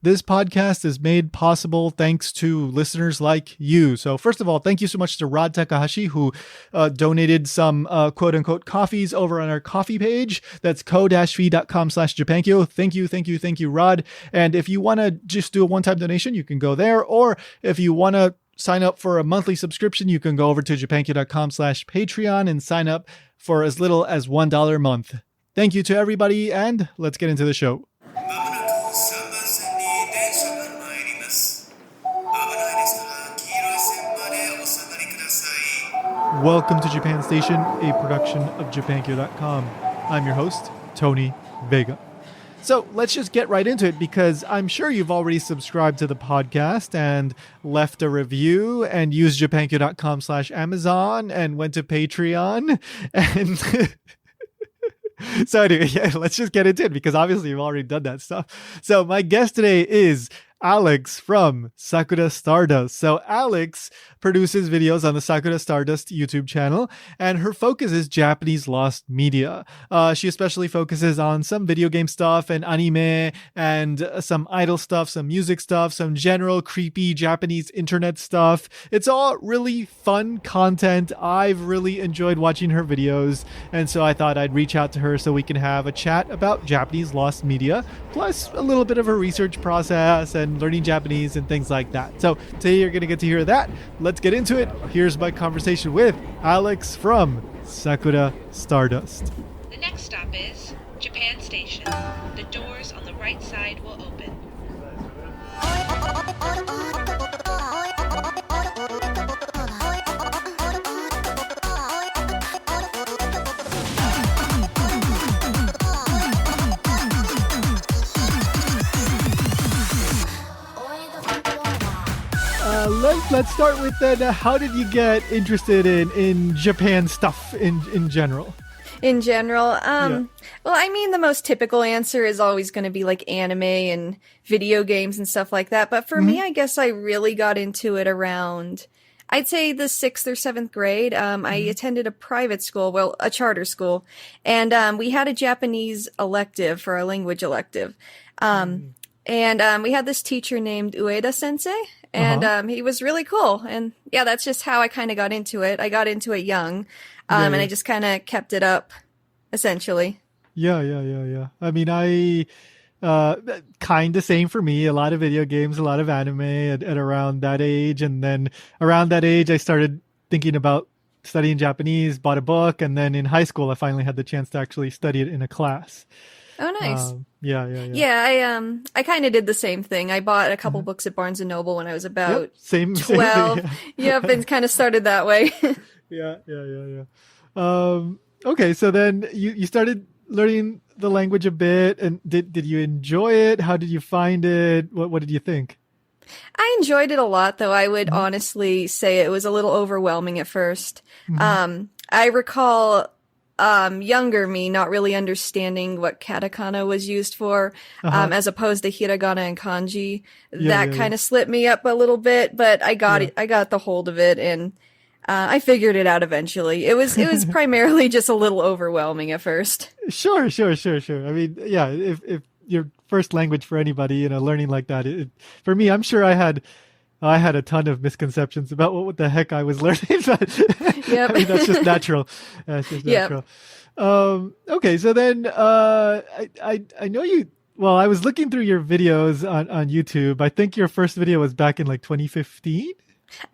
this podcast is made possible thanks to listeners like you. So first of all, thank you so much to Rod Takahashi, who donated some quote unquote coffees over on our coffee page. That's ko-fi.com/Japankyo. Thank you, Rod. And if you want to just do a one-time donation, you can go there. Or if you want to sign up for a monthly subscription, you can go over to japankyo.com/Patreon and sign up for as little as $1 a month. Thank you to everybody, and let's get into the show. Welcome to Japan Station, a production of Japankyo.com. I'm your host, Tony Vega. So let's just get right into it, because I'm sure you've already subscribed to the podcast and left a review and used Japankyo.com/Amazon and went to Patreon. And so anyway, yeah, let's just get into it, because obviously you've already done that stuff. So my guest today is Alex from Sakura Stardust. So Alex produces videos on the Sakura Stardust YouTube channel, and her focus is Japanese lost media. She especially focuses on some video game stuff and anime and some idol stuff, some music stuff, some general creepy Japanese internet stuff. It's all really fun content. I've really enjoyed watching her videos, and so I thought I'd reach out to her so we can have a chat about Japanese lost media, plus a little bit of her research process and learning Japanese and things like that. So today you're going to get to hear that. Let's get into it. Here's my conversation with Alex from Sakura Stardust. The next stop is Japan Station. The doors on the right side will open. Let's start with then. How did you get interested in Japan stuff in general? In general, well, I mean, the most typical answer is always going to be like anime and video games and stuff like that. But for me, I guess I really got into it around, I'd say, the 6th or 7th grade. I attended a private school, well, a charter school, and we had a Japanese elective for our language elective. And we had this teacher named Ueda Sensei, and he was really cool. And yeah, that's just how I kind of got into it. I got into it young, and I just kind of kept it up, essentially. Yeah. I mean, I kind of same for me. A lot of video games, a lot of anime at around that age. And then around that age, I started thinking about studying Japanese, bought a book, and then in high school, I finally had the chance to actually study it in a class. Oh, nice. Yeah, I kind of did the same thing. I bought a couple books at Barnes & Noble when I was about 12. Same thing, Yep, and kind of started that way. Yeah. Okay, so then you started learning the language a bit, and did you enjoy it? How did you find it? What did you think? I enjoyed it a lot, though I would honestly say it was a little overwhelming at first. I recall younger me not really understanding what katakana was used for, as opposed to hiragana and kanji. That kind of slipped me up a little bit, but I got it. I got the hold of it, and I figured it out eventually. It was primarily just a little overwhelming at first. Sure. I mean, yeah, if your first language for anybody, learning like that, for me, I'm sure I had a ton of misconceptions about what the heck I was learning. But I mean, that's just natural. Okay, so then I know you. Well, I was looking through your videos on YouTube. I think your first video was back in like 2015.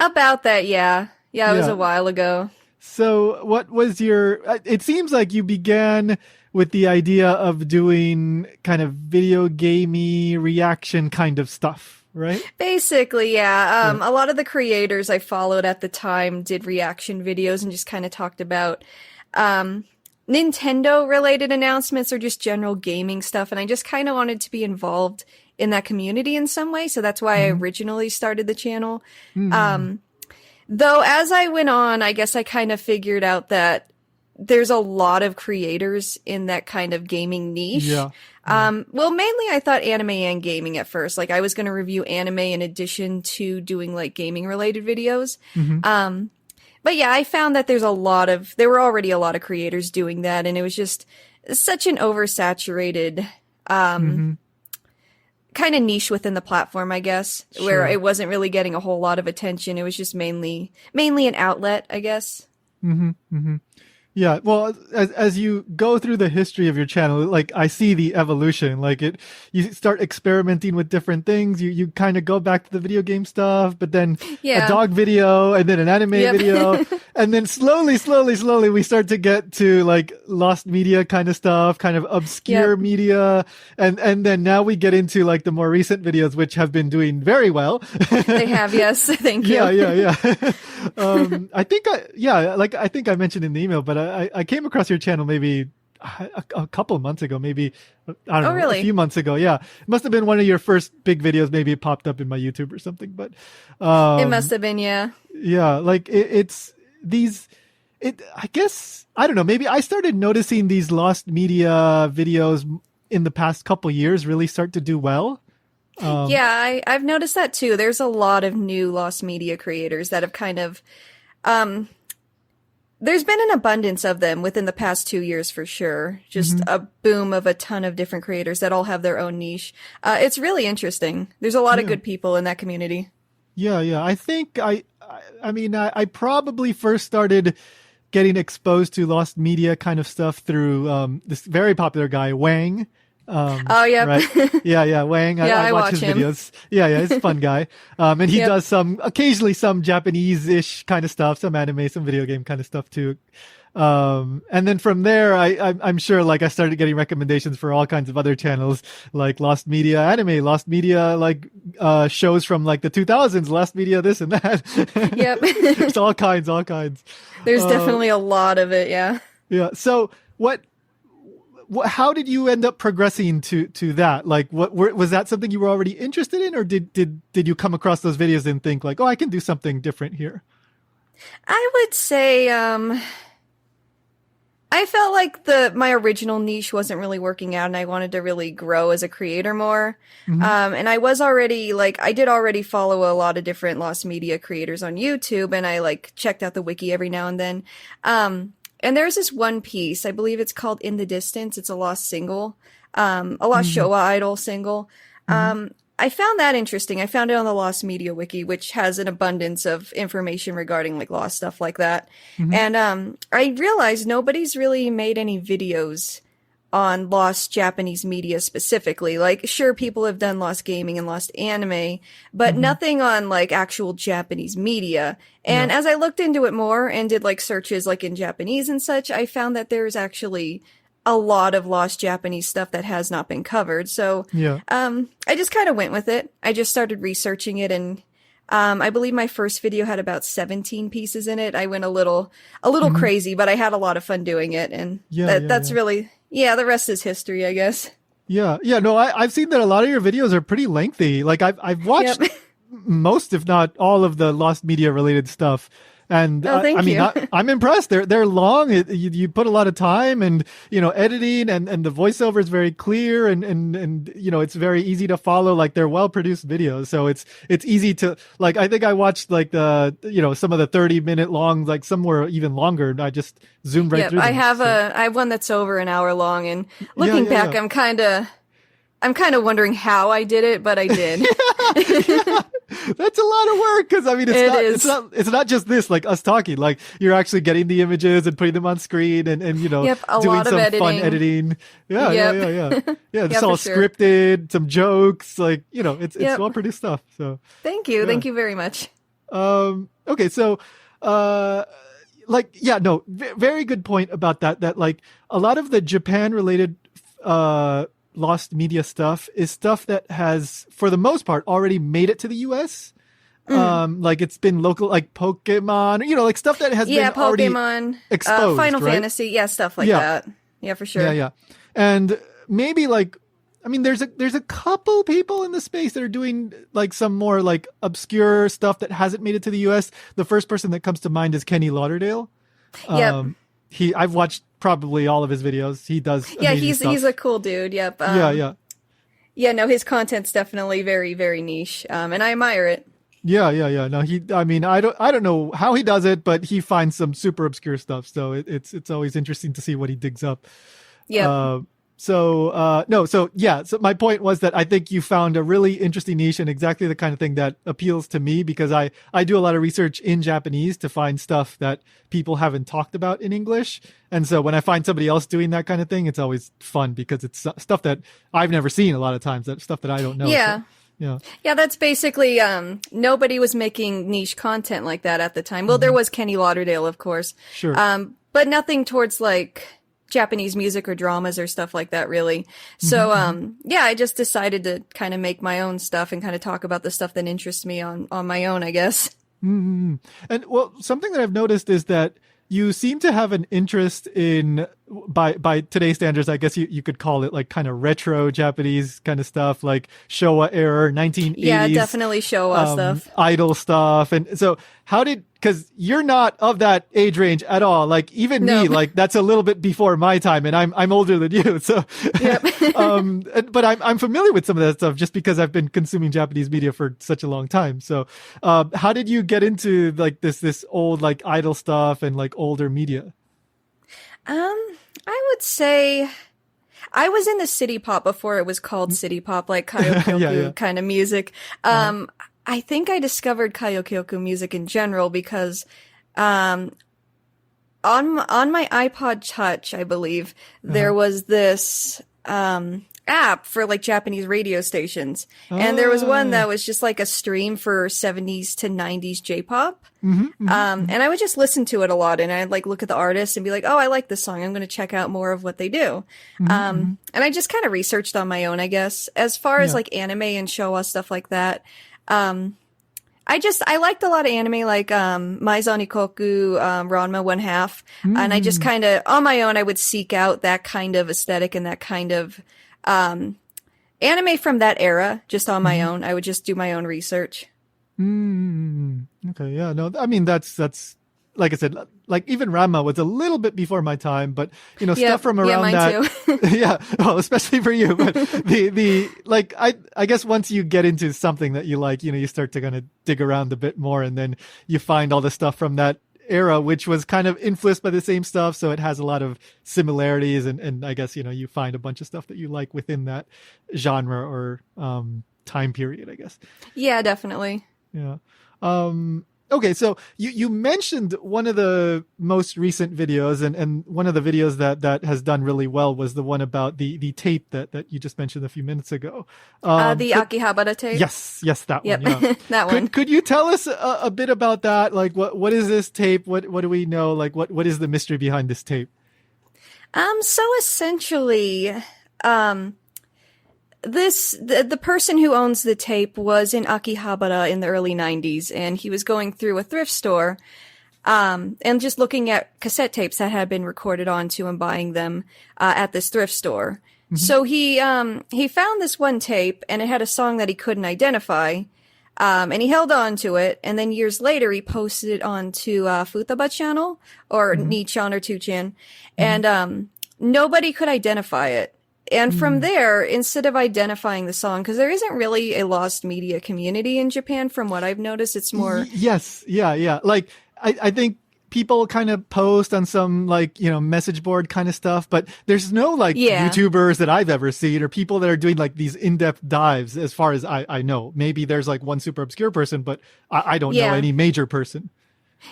About that, yeah. It was a while ago. So what was your? It seems like you began with the idea of doing kind of video gamey reaction kind of stuff, right? Basically, yeah. A lot of the creators I followed at the time did reaction videos and just kind of talked about Nintendo related announcements or just general gaming stuff. And I just kind of wanted to be involved in that community in some way. So that's why I originally started the channel. Though as I went on, I guess I kind of figured out that there's a lot of creators in that kind of gaming niche. Well, mainly I thought anime and gaming at first. Like I was going to review anime in addition to doing like gaming related videos. But yeah, I found that there were already a lot of creators doing that, and it was just such an oversaturated kind of niche within the platform, I guess, where it wasn't really getting a whole lot of attention. It was just mainly an outlet, I guess. Yeah, well, as you go through the history of your channel, like I see the evolution. Like you start experimenting with different things. You kind of go back to the video game stuff, but then a dog video, and then an anime video, and then slowly, we start to get to like lost media kind of stuff, kind of obscure media, and then now we get into like the more recent videos, which have been doing very well. They have, yes, thank you. Yeah. I think I mentioned in the email, but I came across your channel maybe a couple of months ago, maybe, I don't know, really? a few months ago. Yeah. It must have been one of your first big videos. Maybe it popped up in my YouTube or something, but, it must have been, yeah. Yeah. Like I guess, I don't know, maybe I started noticing these lost media videos in the past couple years really start to do well. I've noticed that too. There's a lot of new lost media creators that have kind of, there's been an abundance of them within the past 2 years for sure. Just a boom of a ton of different creators that all have their own niche. It's really interesting. There's a lot of good people in that community. Yeah. I think I probably first started getting exposed to lost media kind of stuff through this very popular guy, Whang. Right? Yeah, Whang. I watch his him. videos. Yeah, he's a fun guy. And he does occasionally some Japanese-ish kind of stuff, some anime, some video game kind of stuff too. And then from there, I'm sure like I started getting recommendations for all kinds of other channels, like Lost Media Anime, Lost Media, like, shows from like the 2000s, Lost Media, this and that. Yep. There's all kinds. There's definitely a lot of it. Yeah. Yeah. So how did you end up progressing to that? Like, was that something you were already interested in, or did you come across those videos and think like, oh, I can do something different here? I would say, I felt like my original niche wasn't really working out, and I wanted to really grow as a creator more. And I did already follow a lot of different lost media creators on YouTube, and I like checked out the wiki every now and then. And there's this one piece, I believe it's called In the Distance. It's a lost single, a lost Showa idol single. I found that interesting. I found it on the Lost Media Wiki, which has an abundance of information regarding like lost stuff like that. And I realized nobody's really made any videos on lost Japanese media specifically. Like, sure, people have done lost gaming and lost anime, but nothing on like actual Japanese media. And as I looked into it more and did like searches like in Japanese and such, I found that there's actually a lot of lost Japanese stuff that has not been covered. So, I just kind of went with it. I just started researching it, and I believe my first video had about 17 pieces in it. I went a little crazy, but I had a lot of fun doing it. And that's really, the rest is history, I guess. Yeah. No, I've seen that a lot of your videos are pretty lengthy. Like I've watched most, if not all, of the lost media related stuff. And I'm impressed. They're long. You put a lot of time and, editing and the voiceover is very clear and, it's very easy to follow. Like, they're well produced videos. So it's easy to, like, I think I watched like some of the 30-minute long, like some were even longer. And I just zoomed right through them. I have one that's over an hour long, and looking back, I'm kind of wondering how I did it, but I did. That's a lot of work, because I mean it's not just this, like us talking, like you're actually getting the images and putting them on screen and doing some fun editing. Yeah. It's all scripted, some jokes, like it's well produced stuff. So thank you very much. Okay, so very good point about that like a lot of the Japan related lost media stuff is stuff that has, for the most part, already made it to the US. Like it's been local, like Pokemon, like stuff that has been Pokemon, already exposed, Final right? Fantasy, stuff like that. Yeah, for sure. Yeah. And maybe like, I mean, there's a couple people in the space that are doing like some more like obscure stuff that hasn't made it to the US. The first person that comes to mind is Kenny Lauderdale. I've watched probably all of his videos. He does. He's a cool dude. Yep. No, his content's definitely very, very niche. And I admire it. Yeah. No, I don't know how he does it, but he finds some super obscure stuff. So it's always interesting to see what he digs up. Yeah. So my point was that I think you found a really interesting niche and exactly the kind of thing that appeals to me, because I do a lot of research in Japanese to find stuff that people haven't talked about in English. And so when I find somebody else doing that kind of thing, it's always fun because it's stuff that I've never seen a lot of times, that stuff that I don't know. Yeah. So, yeah. Yeah, that's basically, nobody was making niche content like that at the time. Well, there was Kenny Lauderdale, of course. Sure. But nothing towards like Japanese music or dramas or stuff like that, really. So, I just decided to kind of make my own stuff and kind of talk about the stuff that interests me on my own, I guess. Mm-hmm. And well, something that I've noticed is that you seem to have an interest in, by today's standards, I guess you could call it like kind of retro Japanese kind of stuff, like Showa era, 1980s. Yeah, definitely Showa stuff. Idol stuff. And so because you're not of that age range at all. Like even me, like that's a little bit before my time, and I'm older than you. So, yep. But I'm familiar with some of that stuff just because I've been consuming Japanese media for such a long time. So, how did you get into like this old like idol stuff and like older media? I would say I was into city pop before it was called city pop, like Kayokyoku kind of music. I think I discovered Kayokyoku music in general because, on my iPod Touch, I believe, there was this, app for like Japanese radio stations. And there was one that was just like a stream for 70s to 90s J-pop. And I would just listen to it a lot, and I'd like look at the artist and be like, oh, I like this song. I'm going to check out more of what they do. And I just kind of researched on my own, I guess. As far as like anime and Showa stuff like that, I liked a lot of anime like Maizou Nikoku, Ranma 1/2, and I just kind of on my own I would seek out that kind of aesthetic and that kind of anime from that era just on my own. I would just do my own research. Okay, yeah, no, I mean that's like I said, like even Ranma was a little bit before my time, but you know, stuff from around mine that. Too. Yeah, well, especially for you. But the like I guess once you get into something that you like, you know, you start to kind of dig around a bit more, and then you find all the stuff from that era, which was kind of influenced by the same stuff, so it has a lot of similarities, and I guess, you know, you find a bunch of stuff that you like within that genre or time period, I guess. Yeah, definitely. Yeah. Okay, so you mentioned one of the most recent videos, and one of the videos that has done really well was the one about the tape that you just mentioned a few minutes ago. The Akihabara Tape? Yes, that one. Yeah. That one. Could you tell us a bit about that? Like, what is this tape? What do we know? Like, what is the mystery behind this tape? So essentially, the person who owns the tape was in Akihabara in the early 90s, and he was going through a thrift store, and just looking at cassette tapes that had been recorded onto and buying them, at this thrift store. So he found this one tape, and it had a song that he couldn't identify, and he held on to it, and then years later he posted it onto, Futaba channel, or Nichan or 2chan, and, nobody could identify it. And from there, instead of identifying the song, because there isn't really a lost media community in Japan, from what I've noticed, it's more... Yes, yeah. Like, I think people kind of post on some, like, you know, message board kind of stuff, but there's no, like, YouTubers that I've ever seen, or people that are doing, like, these in-depth dives, as far as I know. Maybe there's, like, one super obscure person, but I don't know any major person.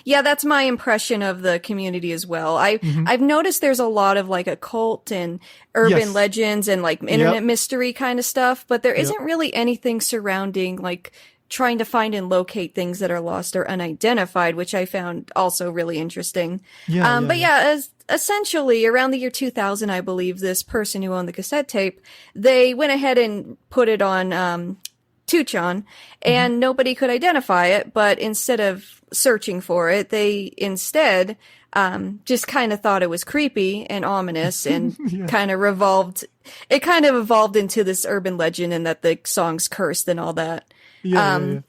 Yeah, that's my impression of the community as well. I've noticed there's a lot of like occult and urban legends and like internet mystery kind of stuff, but there isn't really anything surrounding like trying to find and locate things that are lost or unidentified, which I found also really interesting. As essentially around the year 2000, I believe, this person who owned the cassette tape, they went ahead and put it on, 2chan, and nobody could identify it, but instead of searching for it, they instead just kind of thought it was creepy and ominous, and kind of evolved into this urban legend, and that the song's cursed and all that. From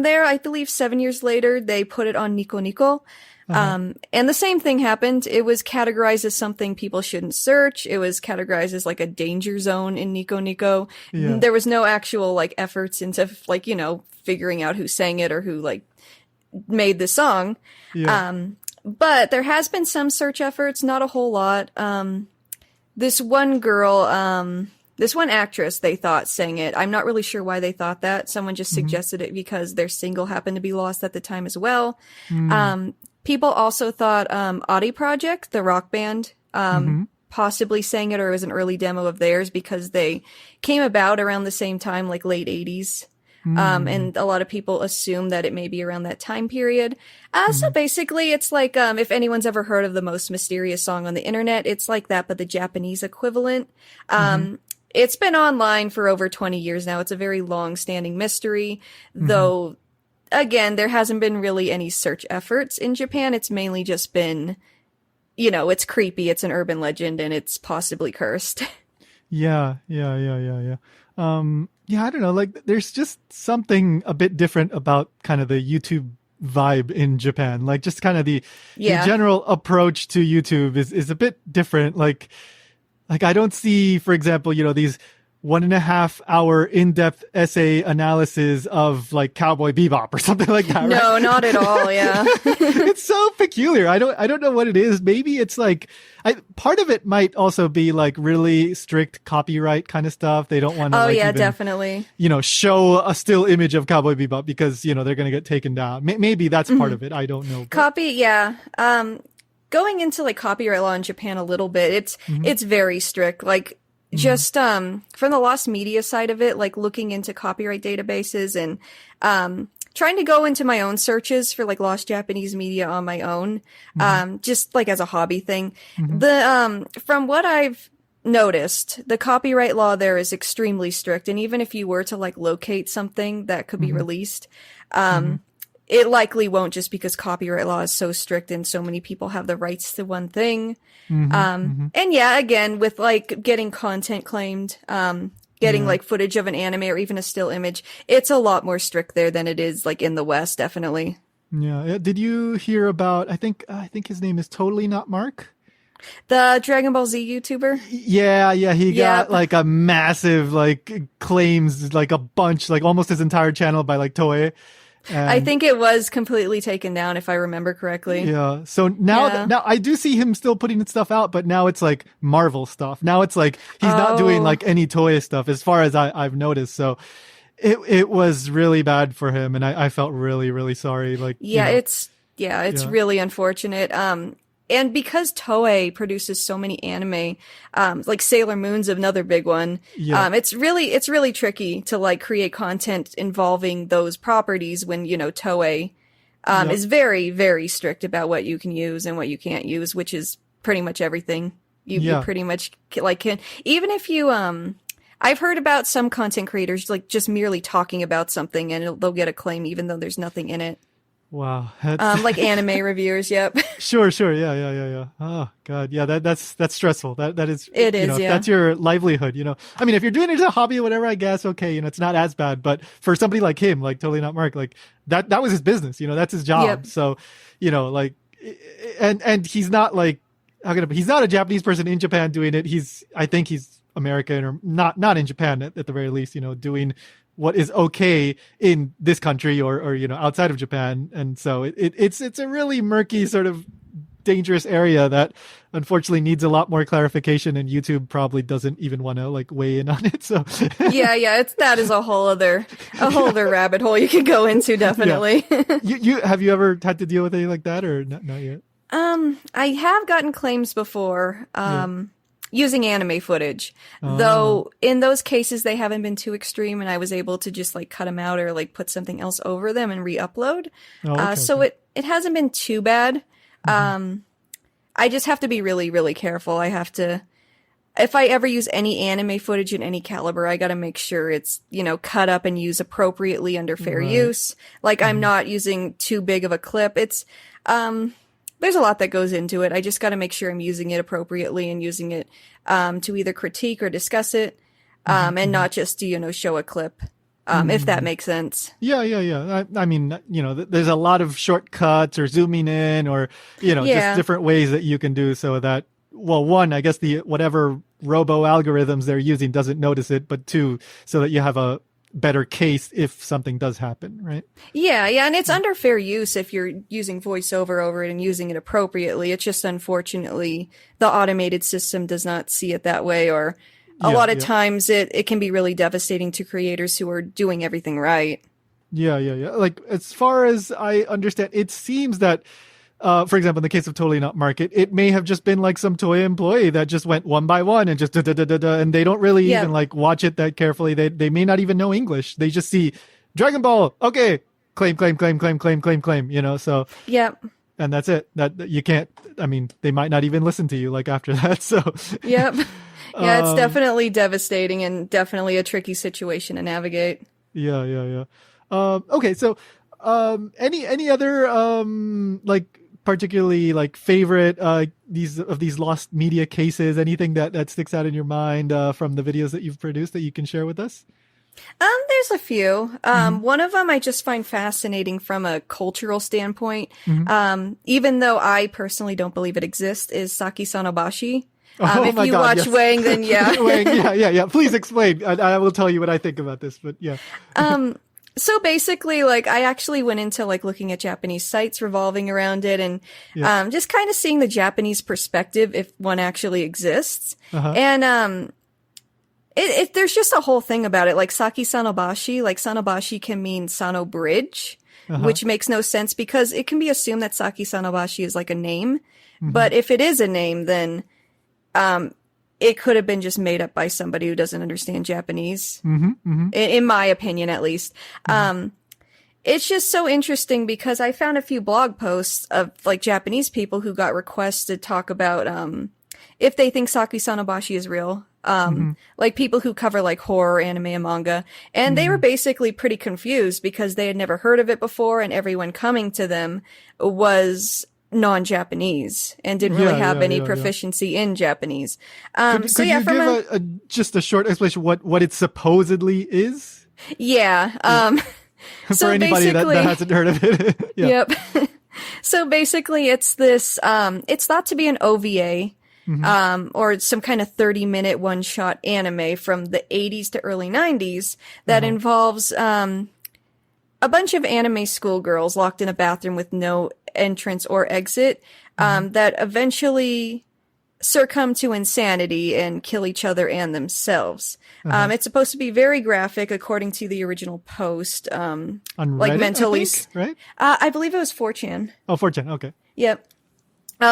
there, I believe 7 years later, they put it on Nico Nico. And the same thing happened. It was categorized as something people shouldn't search. It was categorized as like a danger zone in Nico Nico. There was no actual like efforts into like, you know, figuring out who sang it or who like made the song. But there has been some search efforts, not a whole lot. this one girl, this one actress, they thought sang it. I'm not really sure why they thought that. Someone just suggested it because their single happened to be lost at the time as well. People also thought Audi Project, the rock band, possibly sang it, or it was an early demo of theirs because they came about around the same time, like late 80s. And a lot of people assume that it may be around that time period. So basically it's like, if anyone's ever heard of the most mysterious song on the internet, it's like that, but the Japanese equivalent. It's been online for over 20 years now. It's a very long-standing mystery, though, again, there hasn't been really any search efforts in Japan. It's mainly just been, it's creepy, it's an urban legend, and it's possibly cursed. Yeah. Yeah, I don't know. Like, there's just something a bit different about kind of the YouTube vibe in Japan. Like, just kind of the general approach to YouTube is a bit different. Like I don't see, for example, these 1.5 hour in-depth essay analysis of like Cowboy Bebop or something like that. No, right? not at all. Yeah. It's so peculiar. I don't know what it is. Maybe it's like, part of it might also be like really strict copyright kind of stuff. They don't want to definitely. Show a still image of Cowboy Bebop because, they're going to get taken down. Maybe that's part of it. I don't know. Going into like copyright law in Japan a little bit, it's very strict. Like, just from the lost media side of it, like looking into copyright databases and trying to go into my own searches for like lost Japanese media on my own, just like as a hobby thing. The from what I've noticed, the copyright law there is extremely strict, and even if you were to like locate something that could be released, it likely won't, just because copyright law is so strict and so many people have the rights to one thing. And yeah, again, with like getting content claimed, getting like footage of an anime or even a still image, it's a lot more strict there than it is like in the West, definitely. Yeah. Did you hear about, I think his name is Totally Not Mark? The Dragon Ball Z YouTuber? Yeah. He got like a massive, like, claims, like a bunch, like almost his entire channel by like Toei. And I think it was completely taken down, if I remember correctly. Yeah. So now I do see him still putting stuff out, but now it's like Marvel stuff. Now it's like he's not doing like any Toei stuff, as far as I've noticed. So it was really bad for him, and I felt really, really sorry. Like, it's really unfortunate. And because Toei produces so many anime, like Sailor Moon's another big one, it's really tricky to like create content involving those properties when, Toei is very, very strict about what you can use and what you can't use, which is pretty much everything. You pretty much like can, even if you, I've heard about some content creators like just merely talking about something and they'll get a claim even though there's nothing in it. Wow. Like anime reviewers. Yep. Sure. Yeah. Oh God. Yeah. That's stressful. That is, it is. That's your livelihood, I mean, if you're doing it as a hobby or whatever, I guess, okay, it's not as bad, but for somebody like him, like Totally Not Mark, like that was his business, that's his job. Yep. So, like, and he's not like, he's not a Japanese person in Japan doing it. I think he's American or not in Japan at the very least, doing what is okay in this country or outside of Japan. And so it's a really murky, sort of dangerous area that unfortunately needs a lot more clarification, and YouTube probably doesn't even want to like weigh in on it. So that is a whole other rabbit hole you could go into, definitely. You have you ever had to deal with anything like that, or not yet? I have gotten claims before. Using anime footage, though in those cases they haven't been too extreme, and I was able to just like cut them out or like put something else over them and re-upload. So it hasn't been too bad. I just have to be really, really careful. I have to, if I ever use any anime footage in any caliber, I got to make sure it's, cut up and used appropriately under fair use. Like I'm not using too big of a clip. It's, there's a lot that goes into it. I just got to make sure I'm using it appropriately and using it to either critique or discuss it, and not just to, show a clip, if that makes sense. Yeah. I mean, there's a lot of shortcuts or zooming in or, just different ways that you can do so that, well, one, I guess whatever Robo Algorithms they're using doesn't notice it, but two, so that you have a better case if something does happen, right? Yeah, and it's under fair use if you're using voiceover over it and using it appropriately. It's just unfortunately the automated system does not see it that way, or a lot of times it can be really devastating to creators who are doing everything right. Yeah. Like, as far as I understand, it seems that, for example, in the case of Totally Not Market, it may have just been like some toy employee that just went one by one and just and they don't really even like watch it that carefully. They may not even know English. They just see Dragon Ball. Okay. Claim, you know, so. Yep. And that's it. That you can't, I mean, they might not even listen to you like after that. So. Yep. Yeah, it's definitely devastating and definitely a tricky situation to navigate. Yeah. Okay. So, any other, like, particularly like favorite these lost media cases, anything that sticks out in your mind from the videos that you've produced that you can share with us? There's a few. One of them I just find fascinating from a cultural standpoint. Even though I personally don't believe it exists, is Saki Sanobashi. If you watch Whang, then yeah. Whang, yeah. Please explain. I will tell you what I think about this, but yeah. So basically, like, I actually went into like looking at Japanese sites revolving around it and just kind of seeing the Japanese perspective if one actually exists. And there's just a whole thing about it. Like Saki Sanobashi, like Sanobashi can mean Sano Bridge, which makes no sense because it can be assumed that Saki Sanobashi is like a name. But if it is a name, then it could have been just made up by somebody who doesn't understand Japanese, in my opinion, at least. It's just so interesting because I found a few blog posts of like Japanese people who got requests to talk about if they think Saki Sanobashi is real. Like people who cover like horror, anime, and manga. And they were basically pretty confused because they had never heard of it before and everyone coming to them was non-Japanese and didn't really have any proficiency in Japanese. Could you give just a short explanation what it supposedly is? Yeah. For So anybody that hasn't heard of it. Yep. So basically it's this, it's thought to be an OVA, or some kind of 30-minute one-shot anime from the 80s to early 90s that involves, a bunch of anime schoolgirls locked in a bathroom with no entrance or exit, that eventually succumb to insanity and kill each other and themselves. It's supposed to be very graphic, according to the original post. On like Reddit, mentally, I think, right? I believe it was 4chan. Oh, 4chan. Okay. Yep.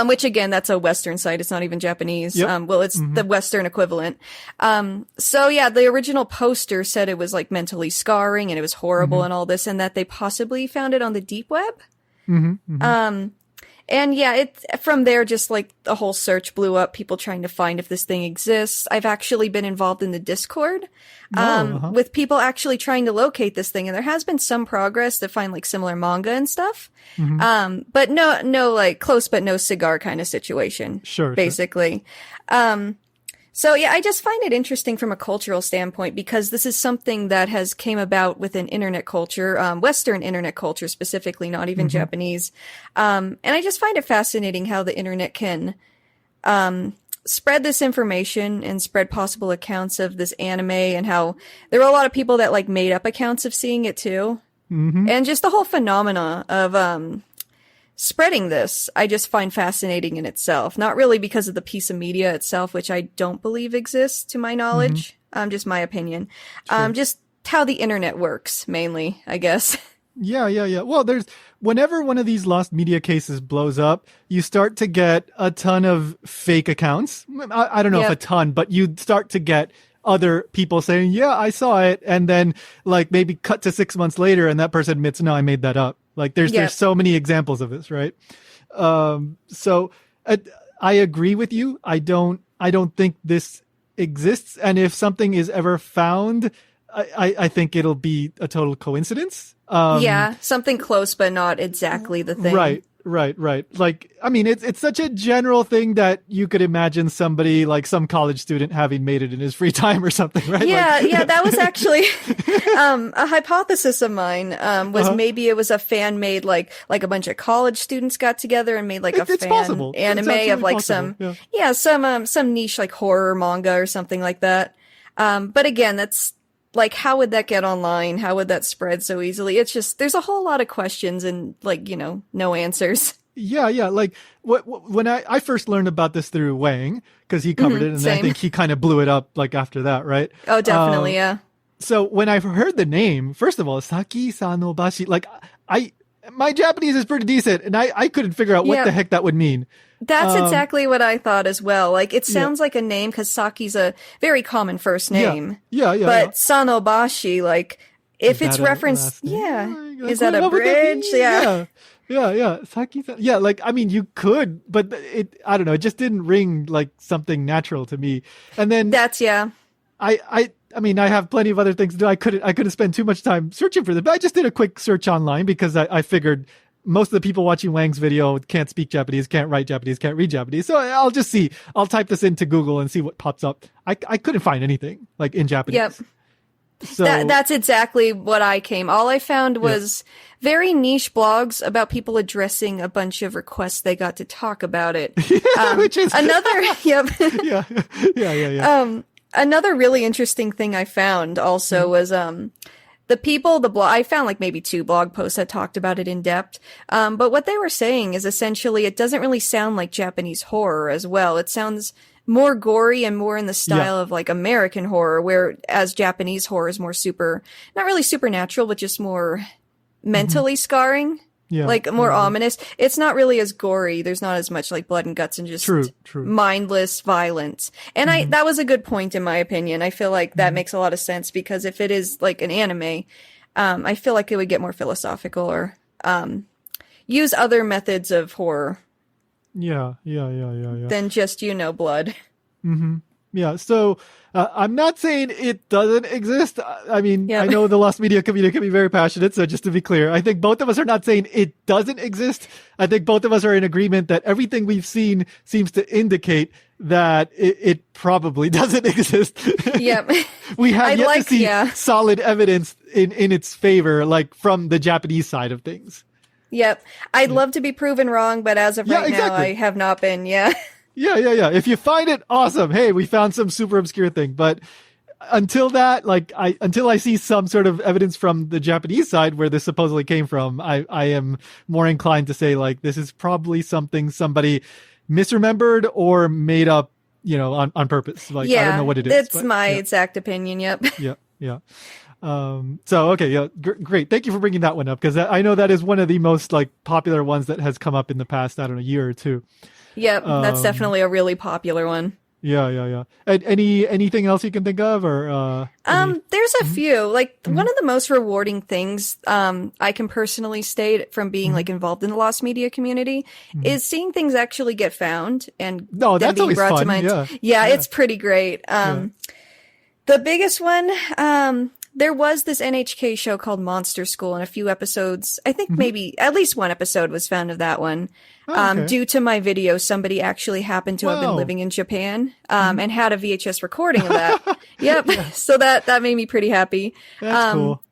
Which again, that's a Western site. It's not even Japanese. Yep. Well, it's the Western equivalent. So yeah, the original poster said it was like mentally scarring and it was horrible and all this, and that they possibly found it on the deep web. And yeah, from there, just like the whole search blew up, people trying to find if this thing exists. I've actually been involved in the Discord, with people actually trying to locate this thing. And there has been some progress to find like similar manga and stuff. But no, like close, but no cigar kind of situation. Sure. Basically. So yeah, I just find it interesting from a cultural standpoint because this is something that has came about within internet culture, Western internet culture specifically, not even Japanese. And I just find it fascinating how the internet can, spread this information and spread possible accounts of this anime and how there were a lot of people that like made up accounts of seeing it too. And just the whole phenomena of, spreading this, I just find fascinating in itself. Not really because of the piece of media itself, which I don't believe exists to my knowledge. Just my opinion. Just how the internet works, mainly, I guess. Yeah. Well, whenever one of these lost media cases blows up, you start to get a ton of fake accounts. I don't know if a ton, but you start to get other people saying, yeah, I saw it. And then like maybe cut to 6 months later and that person admits, no, I made that up. Like there's so many examples of this, right? So I agree with you. I don't think this exists. And if something is ever found, I think it'll be a total coincidence. Something close, but not exactly the thing. Right. Like, I mean, it's such a general thing that you could imagine somebody like some college student having made it in his free time or something, right? Yeah, that was actually a hypothesis of mine. Was maybe it was a fan made like a bunch of college students got together and made like a fan possible. anime of like possible. some niche like horror manga or something like that. But again, that's like, how would that get online? How would that spread so easily? It's just, there's a whole lot of questions and, like, no answers. Yeah, yeah. Like when I first learned about this through Wang, because he covered it, and then I think he kind of blew it up like after that, right? Oh, definitely, yeah. So when I heard the name, first of all, Saki Sanobashi, like my Japanese is pretty decent, and I couldn't figure out what the heck that would mean. That's exactly what I thought as well. Like, it sounds like a name because Saki's a very common first name. Yeah. But Sanobashi, like, if it's referenced, is that a bridge? Yeah. Saki, like, I mean, you could, but I don't know, it just didn't ring like something natural to me. And then I mean, I have plenty of other things to do. I couldn't spend too much time searching for them, but I just did a quick search online because I figured most of the people watching Wang's video can't speak Japanese, can't write Japanese, can't read Japanese. So I'll type this into Google and see what pops up. I couldn't find anything like in Japanese. Yep. So that's exactly what all I found was very niche blogs about people addressing a bunch of requests they got to talk about it. Which is another, yeah. Another really interesting thing I found also was, I found like maybe 2 blog posts that talked about it in depth. But what they were saying is essentially it doesn't really sound like Japanese horror as well. It sounds more gory and more in the style of like American horror, whereas Japanese horror is more not really supernatural, but just more mentally scarring. Yeah, like more ominous. It's not really as gory. There's not as much like blood and guts and just true. mindless violence. And that was a good point in my opinion. I feel like that makes a lot of sense because if it is like an anime, I feel like it would get more philosophical or use other methods of horror. Yeah. Than just, blood. Mm-hmm. Yeah. So I'm not saying it doesn't exist. I mean, I know the lost media community can be very passionate. So just to be clear, I think both of us are not saying it doesn't exist. I think both of us are in agreement that everything we've seen seems to indicate that it probably doesn't exist. Yep. We have yet to see solid evidence in its favor, like from the Japanese side of things. Yep. I'd love to be proven wrong, but as of now, I have not been. Yeah. Yeah. If you find it, awesome. Hey, we found some super obscure thing. But until that, until I see some sort of evidence from the Japanese side where this supposedly came from, I am more inclined to say like this is probably something somebody misremembered or made up, on purpose. Like I don't know what it is. That's my exact opinion. Yep. Yeah. So okay, great. Thank you for bringing that one up because I know that is one of the most like popular ones that has come up in the past, I don't know, year or two. Yep, that's definitely a really popular one. Yeah. And anything else you can think of or there's a few. Like one of the most rewarding things I can personally state from being like involved in the lost media community is seeing things actually get found and that's being always brought fun. to mind. Yeah, it's pretty great. The biggest one, there was this NHK show called Monster School and a few episodes. I think maybe at least one episode was found of that one. Due to my video, somebody actually happened to have been living in Japan, and had a VHS recording of that. Yep. So that made me pretty happy. That's cool.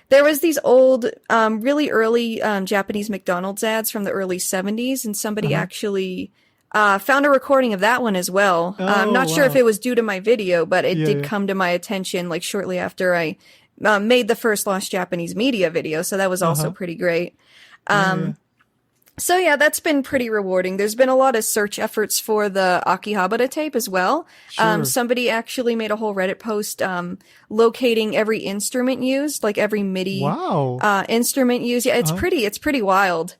There was these old, really early, Japanese McDonald's ads from the early 70s, and somebody actually, found a recording of that one as well. I'm not sure if it was due to my video, but it did come to my attention like shortly after I made the first Lost Japanese Media video. So that was also pretty great. So yeah, that's been pretty rewarding. There's been a lot of search efforts for the Akihabara tape as well. Sure. Somebody actually made a whole Reddit post locating every instrument used, like every MIDI instrument used. Yeah, it's pretty wild.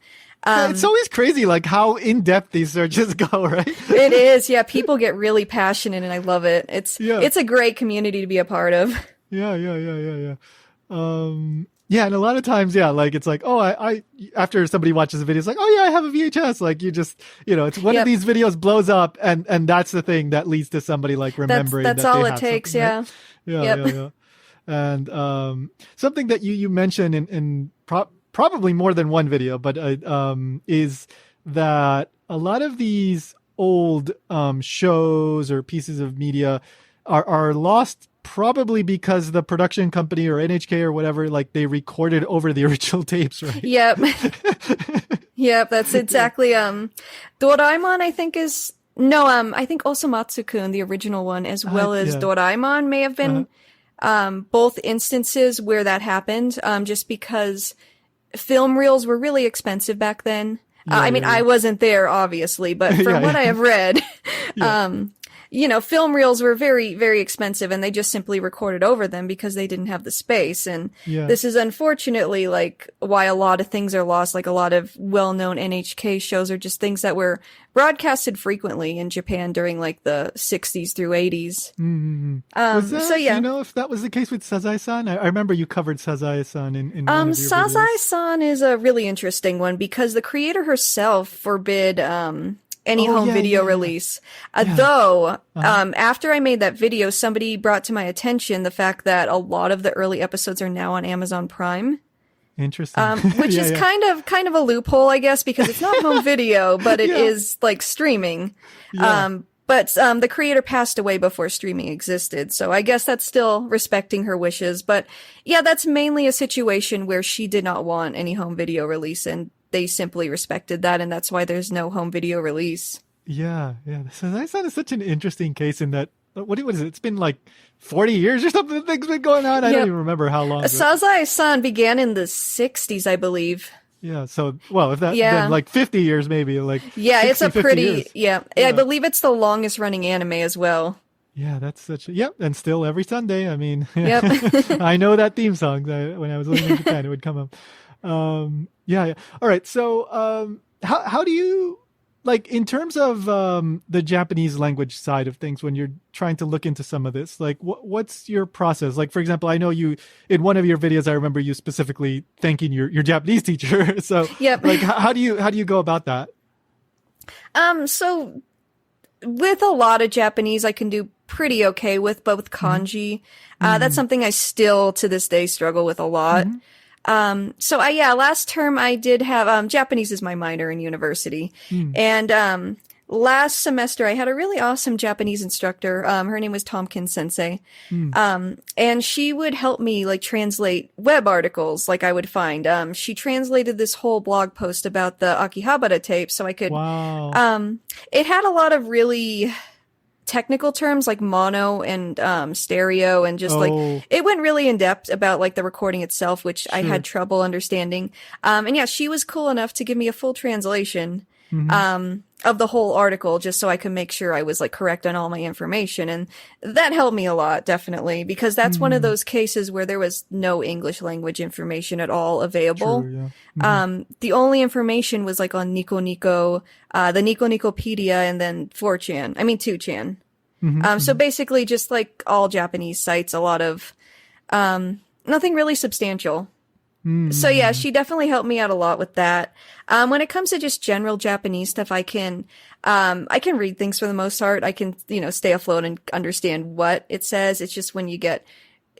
It's always crazy, like how in depth these searches go, right? It is, yeah. People get really passionate, and I love it. It's a great community to be a part of. Yeah. Yeah, and a lot of times, like it's like, I after somebody watches a video, it's like, I have a VHS. Like you just, it's one of these videos blows up, and that's the thing that leads to somebody like remembering. That's that all they it have takes, yeah. And something that you mentioned in probably more than one video, but is that a lot of these old shows or pieces of media are lost. Probably because the production company or NHK or whatever, like they recorded over the original tapes, right? Yep. Yep, that's exactly, Doraemon, I think I think Osomatsu-kun, the original one, as well as Doraemon may have been, both instances where that happened, just because film reels were really expensive back then. I mean, I wasn't there, obviously, but from what I have read, film reels were very, very expensive, and they just simply recorded over them because they didn't have the space. And this is unfortunately like why a lot of things are lost. Like a lot of well-known NHK shows are just things that were broadcasted frequently in Japan during like the 60s through 80s. Do you know if that was the case with Sazae-san? I remember you covered Sazae-san in one of your videos. Sazae-san is a really interesting one because the creator herself forbid any home video release. Though, after I made that video, somebody brought to my attention the fact that a lot of the early episodes are now on Amazon Prime. Interesting. Which is kind of a loophole, I guess, because it's not home video, but it is like streaming. But the creator passed away before streaming existed, so I guess that's still respecting her wishes. But yeah, that's mainly a situation where she did not want any home video release, and they simply respected that, and that's why there's no home video release. Yeah. So that is such an interesting case in that, what is it? It's been like 40 years or something. Things been going on. I don't even remember how long. Sazae-san began in the 60s, I believe. Yeah. So, well, if that, then like 50 years, maybe like, 60, it's a pretty, years. I believe it's the longest running anime as well. Yeah, that's such and still every Sunday. I mean, I know that theme song. When I was living in Japan, it would come up. All right. So, how do you, like, in terms of the Japanese language side of things, when you're trying to look into some of this, like, what's your process? Like, for example, I know you, in one of your videos, I remember you specifically thanking your Japanese teacher. So, like, how do you go about that? So with a lot of Japanese, I can do pretty okay with, but with kanji, that's something I still to this day struggle with a lot. Last term I did have, Japanese is my minor in university. And, last semester I had a really awesome Japanese instructor. Her name was Tompkins Sensei. And she would help me like translate web articles like I would find. She translated this whole blog post about the Akihabara Tape so I could, it had a lot of really technical terms like mono and stereo, and just like it went really in depth about like the recording itself, which I had trouble understanding. And she was cool enough to give me a full translation of the whole article just so I could make sure I was like correct on all my information, and that helped me a lot, definitely, because that's one of those cases where there was no English language information at all available. The only information was like on Nico Nico, the Nico Nicopedia, and then 2chan. So basically just like all Japanese sites, a lot of nothing really substantial. So she definitely helped me out a lot with that. When it comes to just general Japanese stuff, I can read things for the most part. I can, stay afloat and understand what it says. It's just when you get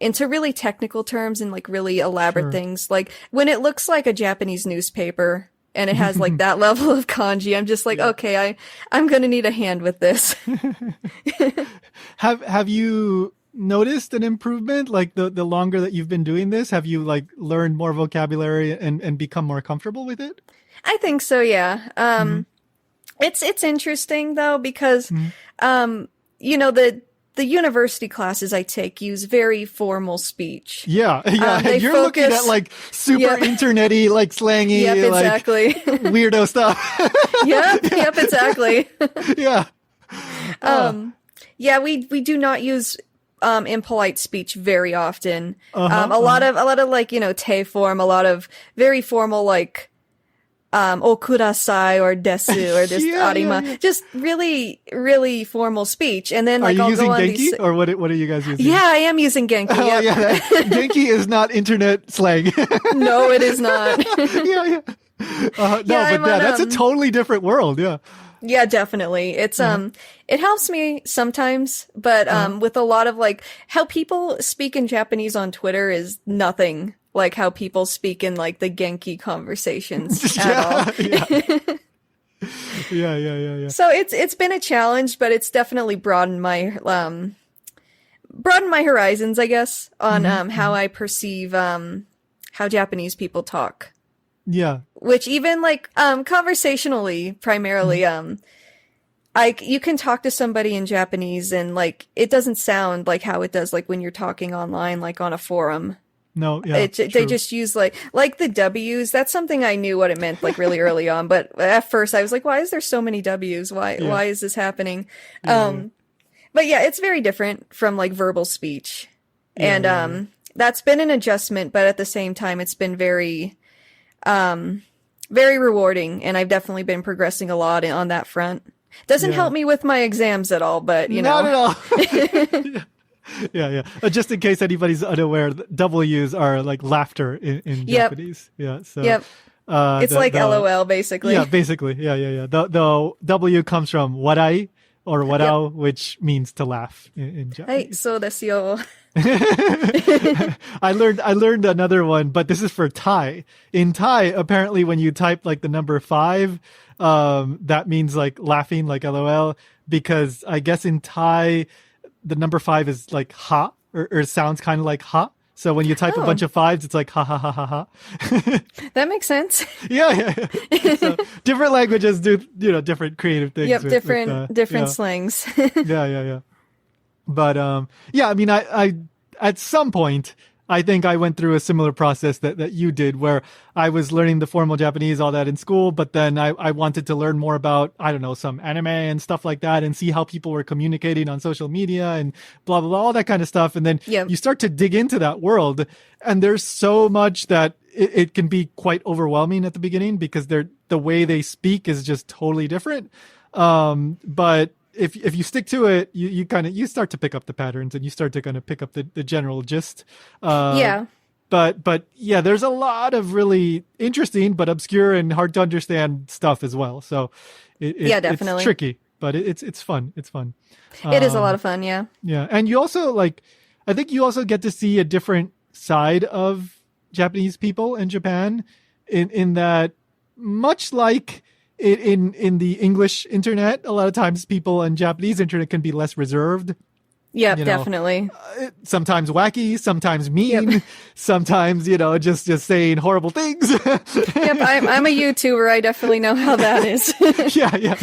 into really technical terms and like really elaborate things, like when it looks like a Japanese newspaper and it has like that level of kanji, I'm just like, okay, I'm going to need a hand with this. Have you noticed an improvement, like the longer that you've been doing this? Have you like learned more vocabulary and become more comfortable with it? I think so, yeah. It's interesting though, because the university classes I take use very formal speech. You're looking at like super internety, like slangy, like weirdo stuff. Exactly. We do not use impolite speech very often. A lot of like, te form, a lot of very formal like okudasai or desu or just arima. Just really, really formal speech. And then like Are you using Genki or what are you guys using? Yeah, I am using Genki. Genki is not internet slang. No, it is not. That's a totally different world. Yeah, definitely. It's, it helps me sometimes, but, with a lot of like how people speak in Japanese on Twitter is nothing like how people speak in like the Genki conversations at all. So it's been a challenge, but it's definitely broadened my horizons, I guess, on, how I perceive, how Japanese people talk. Which even like, conversationally, primarily, you can talk to somebody in Japanese and like it doesn't sound like how it does like when you're talking online, like on a forum. No, yeah, they just use like the W's. That's something I knew what it meant like really early on, but at first I was like, why is there so many W's? Why is this happening? But yeah, it's very different from like verbal speech. And that's been an adjustment, but at the same time it's been very very rewarding, and I've definitely been progressing a lot on that front. Doesn't help me with my exams at all, but you know. Not at all. Yeah. Just in case anybody's unaware, W's are like laughter in Japanese. Yeah. So. Yep. It's like LOL, basically. Yeah, basically. Yeah. The W comes from warai or warao, which means to laugh in Japanese. そうですよ. I learned another one, but this is for Thai. In Thai, apparently when you type like the number 5, that means like laughing, like LOL, because I guess in Thai, the number 5 is like ha, or sounds kind of like ha. So when you type a bunch of 5s, it's like ha ha ha ha ha. That makes sense. Yeah. So different languages do, different creative things. Yep, different slangs. Yeah. But I mean, I at some point, I think I went through a similar process that you did, where I was learning the formal Japanese, all that in school, but then I wanted to learn more about, I don't know, some anime and stuff like that, and see how people were communicating on social media and blah, blah, blah, all that kind of stuff. And then you start to dig into that world, and there's so much that it can be quite overwhelming at the beginning, because the way they speak is just totally different. But if you stick to it, you start to pick up the patterns, and you start to kind of pick up the general gist. But yeah, there's a lot of really interesting but obscure and hard to understand stuff as well. So definitely. It's tricky, but it's fun. It's fun. It is a lot of fun. Yeah. Yeah. And you also I think you also get to see a different side of Japanese people in Japan, in that, much like in the English internet, a lot of times people on Japanese internet can be less reserved. Yeah, definitely. Sometimes wacky, sometimes mean, sometimes, just saying horrible things. Yep, I'm a YouTuber. I definitely know how that is. Yeah.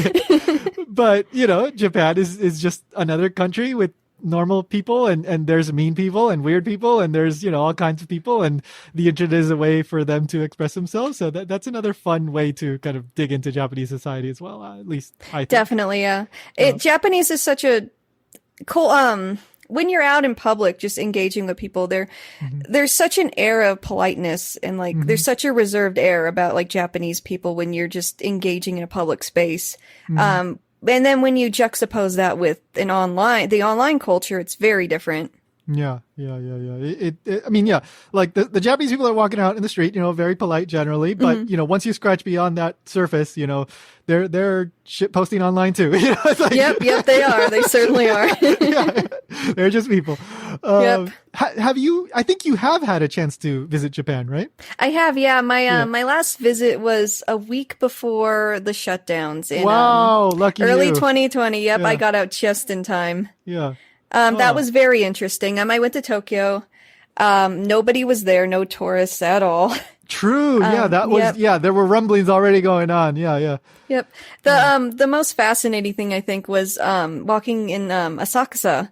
But, Japan is just another country with normal people, and there's mean people and weird people, and there's, all kinds of people, and the internet is a way for them to express themselves. So that's another fun way to kind of dig into Japanese society as well, at least I think. Definitely, yeah. Japanese is such a cool, when you're out in public just engaging with people, there's such an air of politeness, and like there's such a reserved air about like Japanese people when you're just engaging in a public space. And then when you juxtapose that with the online culture, it's very different. Yeah. I mean, like the Japanese people are walking out in the street, very polite generally, but once you scratch beyond that surface, they're shit posting online too. It's like, yep, they are. They certainly are. Yeah, they're just people. Have you? I think you have had a chance to visit Japan, right? I have. Yeah, my last visit was a week before the shutdowns in lucky early you. 2020. Yep, I got out just in time. Yeah. That was very interesting. I went to Tokyo. Nobody was there, no tourists at all. True. Yeah, that was, there were rumblings already going on. Yeah. Yep. The most fascinating thing I think was, walking in, Asakusa.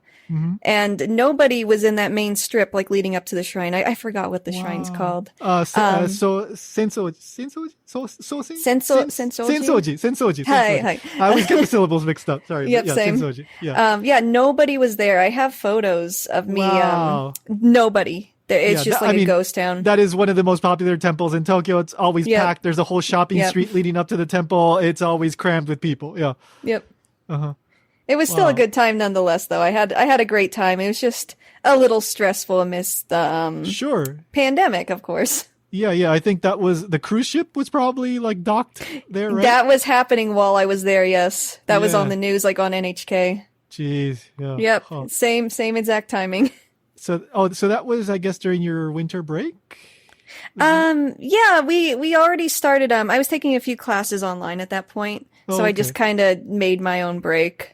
And nobody was in that main strip, like leading up to the shrine. I forgot what the shrine's called. Sensoji. Hi. I always get the syllables mixed up. Sorry. Yep, same. Sensoji. Yeah. Nobody was there. I have photos of me. Nobody. It's just like a ghost town. That is one of the most popular temples in Tokyo. It's always packed. There's a whole shopping street leading up to the temple. It's always crammed with people. Yeah. Yep. It was still a good time nonetheless, though. I had a great time. It was just a little stressful amidst the pandemic, of course. Yeah. I think that was the cruise ship was probably like docked there, right? That was happening while I was there. Yes, that was on the news, like on NHK. Jeez. Yeah. Yep. Huh. Same exact timing. So that was, I guess, during your winter break. Yeah, we already started. I was taking a few classes online at that point, so I just kind of made my own break.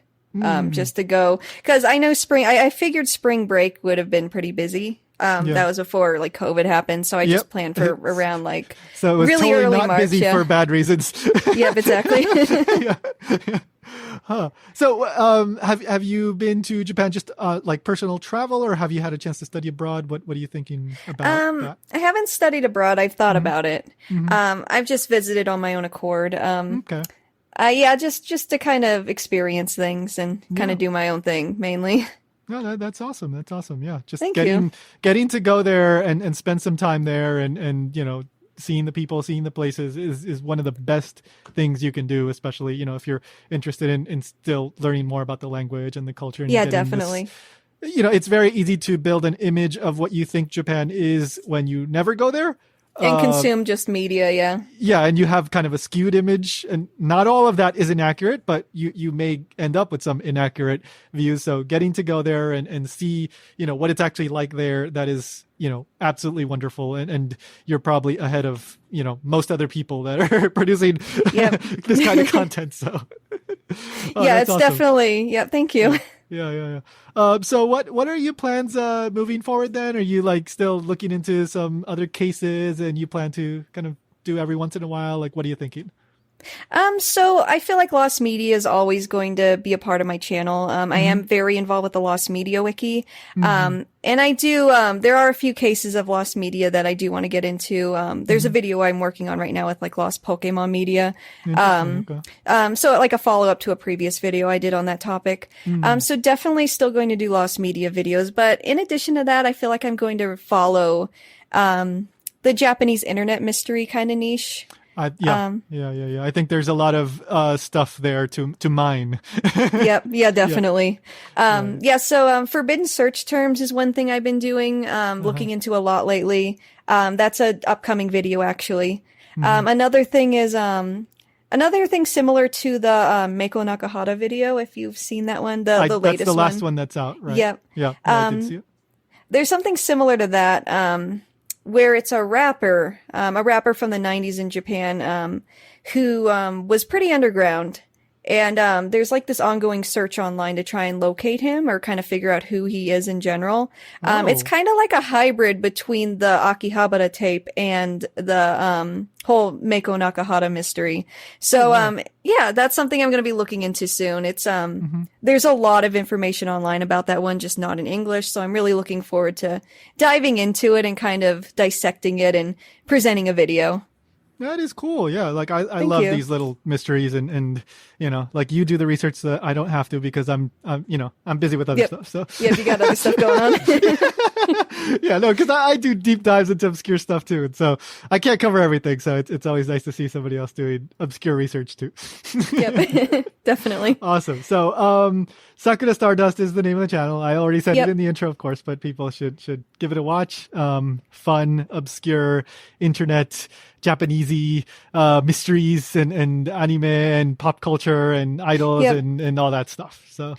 Just to go, because I know I figured spring break would have been pretty busy. That was before like COVID happened. So I just planned for around like so it was really totally early not March. busy for bad reasons. Yep, exactly. Yeah. Huh. So, have you been to Japan just like personal travel, or have you had a chance to study abroad? What are you thinking about that? I haven't studied abroad. I've thought about it. I've just visited on my own accord. Okay. Yeah, just to kind of experience things and kind of do my own thing mainly. No, that's awesome. That's awesome. Yeah, just Thank getting to go there and spend some time there and seeing the people, seeing the places is one of the best things you can do, especially, if you're interested in still learning more about the language and the culture. And Yeah, definitely. It's very easy to build an image of what you think Japan is when you never go there. And consume just media, yeah. Yeah, and you have kind of a skewed image, and not all of that is inaccurate, but you may end up with some inaccurate views. So getting to go there and see, what it's actually like there, that is, absolutely wonderful. And you're probably ahead of, most other people that are producing this kind of content. So yeah, it's awesome. Definitely, thank you. Yeah. So what are your plans moving forward then? Are you like still looking into some other cases and you plan to kind of do every once in a while? Like, what are you thinking? So I feel like Lost Media is always going to be a part of my channel. I am very involved with the Lost Media Wiki. And I do, there are a few cases of Lost Media that I do want to get into. There's a video I'm working on right now with like Lost Pokemon Media. So like a follow-up to a previous video I did on that topic. So definitely still going to do Lost Media videos. But in addition to that, I feel like I'm going to follow, the Japanese internet mystery kind of niche. Yeah. I think there's a lot of stuff there to mine. Yeah, definitely. So forbidden search terms is one thing I've been doing, looking into a lot lately. That's an upcoming video actually. Another thing is another thing similar to the Meiko Nakahara video, if you've seen that one, the latest one. That's the last one that's out, right? Yep. Yeah. I did see it. There's something similar to that. Where it's a rapper from the 90s in Japan, who was pretty underground. And there's like this ongoing search online to try and locate him or kind of figure out who he is in general. It's kind of like a hybrid between the Akihabara Tape and the whole Meiko Nakahara mystery. So that's something I'm going to be looking into soon. It's there's a lot of information online about that one, just not in English. So I'm really looking forward to diving into it and kind of dissecting it and presenting a video. That is cool. Yeah. Like I love these little mysteries and like you do the research that I don't have to because I'm busy with other stuff. So yeah, you got other stuff going on. Yeah, no, because I do deep dives into obscure stuff too. And so I can't cover everything. So it's always nice to see somebody else doing obscure research too. Yep, definitely. Awesome. So Sakura Stardust is the name of the channel. I already said it in the intro, of course, but people should give it a watch. Fun, obscure, internet, Japanesey mysteries and anime and pop culture and idols and all that stuff. So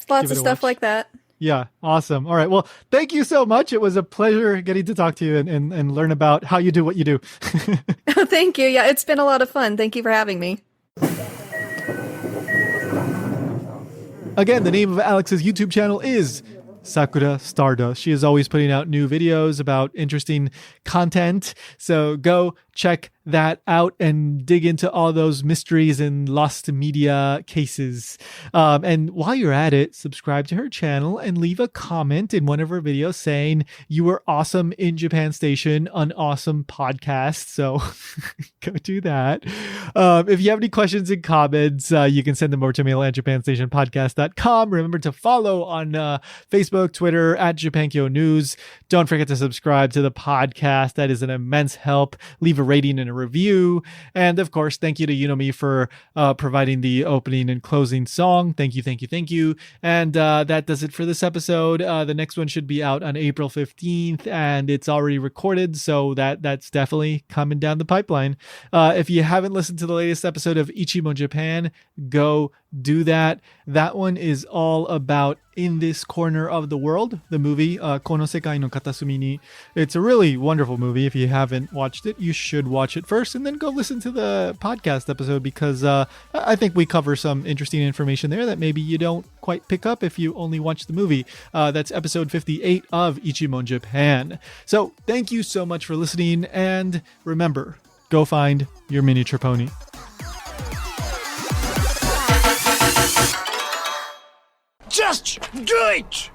lots of stuff like that. Yeah, awesome. All right. Well, thank you so much. It was a pleasure getting to talk to you and learn about how you do what you do. Oh, thank you. Yeah, it's been a lot of fun. Thank you for having me. Again, the name of Alex's YouTube channel is Sakura Stardust. She is always putting out new videos about interesting content. So go check that out and dig into all those mysteries and lost media cases. And while you're at it, subscribe to her channel and leave a comment in one of her videos saying you were awesome in Japan Station, an awesome podcast. So go do that. If you have any questions and comments, you can send them over to mail at japanstationpodcast.com. Remember to follow on Facebook, Twitter at Japankyo News. Don't forget to subscribe to the podcast. That is an immense help. Leave a rating and a review. And of course, thank you to Unomi for providing the opening and closing song. Thank you. And that does it for this episode. The next one should be out on April 15th and it's already recorded. So that's definitely coming down the pipeline. If you haven't listened to the latest episode of Ichimon Japan, go do that. That one is all about in this corner of the world, the movie Kono Sekai no Katasumi ni. It's a really wonderful movie. If you haven't watched it, you should watch it first and then go listen to the podcast episode, because I think we cover some interesting information there that maybe you don't quite pick up if you only watch the movie. That's episode 58 of Ichimon Japan. So thank you so much for listening, and remember, go find your miniature pony. Just do it!